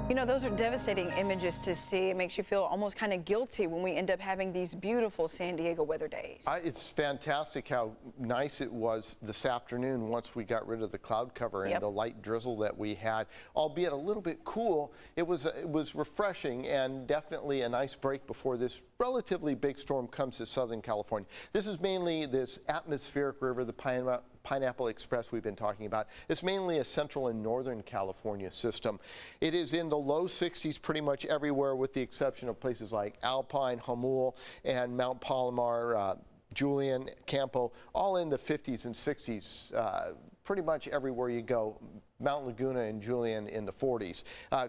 You know, those are devastating images to see. It makes you feel almost kind of guilty when we end up having these beautiful San Diego weather days. It's fantastic how nice it was this afternoon once we got rid of the cloud cover and the light drizzle that we had, albeit a little bit cool. It was refreshing and definitely a nice break before this relatively big storm comes to Southern California. This is mainly this atmospheric river, the Pineapple Express we've been talking about. It's mainly a central and northern California system. It is in the low 60s pretty much everywhere with the exception of places like Alpine, Jamul, and Mount Palomar, Julian, Campo, all in the 50s and 60s. Pretty much everywhere you go. Mount Laguna and Julian in the 40s.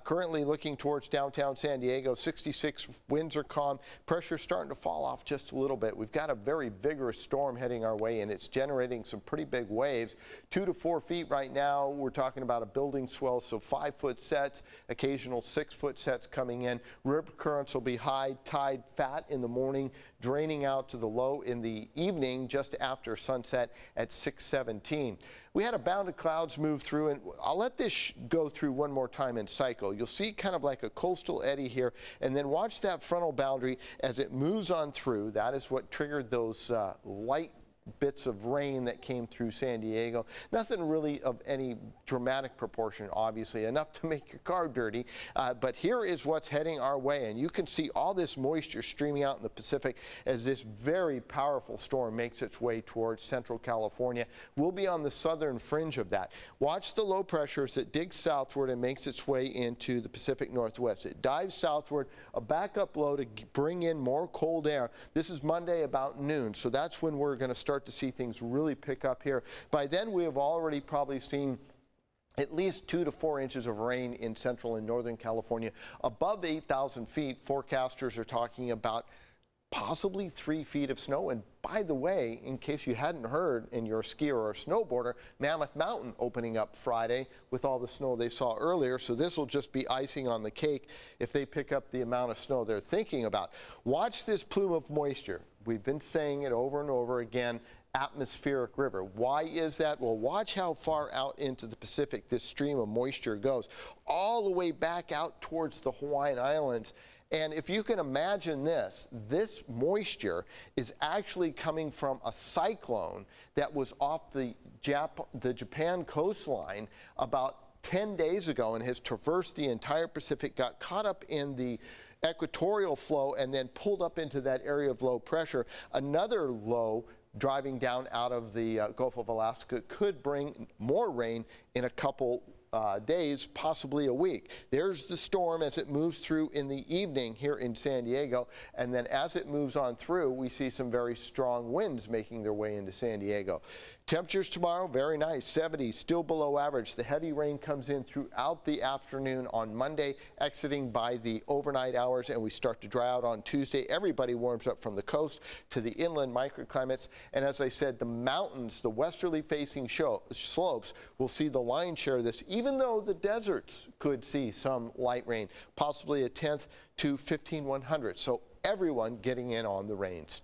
Currently looking towards downtown San Diego, 66, winds are calm. Pressure starting to fall off just a little bit. We've got a very vigorous storm heading our way and it's generating some pretty big waves. 2 to 4 feet right now. We're talking about a building swell, so 5-foot sets, occasional 6-foot sets coming in. River currents will be high tide fat in the morning, draining out to the low in the evening just after sunset at 6:17. We had a bound of clouds move through, and I'll let this go through one more time in cycle. You'll see kind of like a coastal eddy here, and then watch that frontal boundary as it moves on through. That is what triggered those light bits of rain that came through San Diego. Nothing really of any dramatic proportion, obviously, enough to make your car dirty. But here is what's heading our way, and you can see all this moisture streaming out in the Pacific as this very powerful storm makes its way towards central California. We'll be on the southern fringe of that. Watch the low pressure as it digs southward and makes its way into the Pacific Northwest. It dives southward, a backup low to bring in more cold air. This is Monday about noon, so that's when we're going to start to see things really pick up here. By then, we have already probably seen at least 2 to 4 inches of rain in central and northern California. Above 8,000 feet, forecasters are talking about possibly 3 feet of snow. And by the way, in case you hadn't heard and you're a skier or a snowboarder, Mammoth Mountain opening up Friday with all the snow they saw earlier. So this will just be icing on the cake if they pick up the amount of snow they're thinking about. Watch this plume of moisture. We've been saying it over and over again. Atmospheric river. Why is that? Well, watch how far out into the Pacific this stream of moisture goes, all the way back out towards the Hawaiian Islands. And if you can imagine this moisture is actually coming from a cyclone that was off the Japan coastline about 10 days ago and has traversed the entire Pacific, got caught up in the equatorial flow and then pulled up into that area of low pressure. Another low driving down out of the Gulf of Alaska could bring more rain in a couple days, possibly a week. There's the storm as it moves through in the evening here in San Diego, and then as it moves on through, we see some very strong winds making their way into San Diego. Temperatures tomorrow, very nice, 70, still below average. The heavy rain comes in throughout the afternoon on Monday, exiting by the overnight hours, and we start to dry out on Tuesday. Everybody warms up from the coast to the inland microclimates, and as I said, the mountains, the westerly facing slopes will see the lion's share of this, even though the deserts could see some light rain, possibly a 10th to 15/100. So everyone getting in on the rains.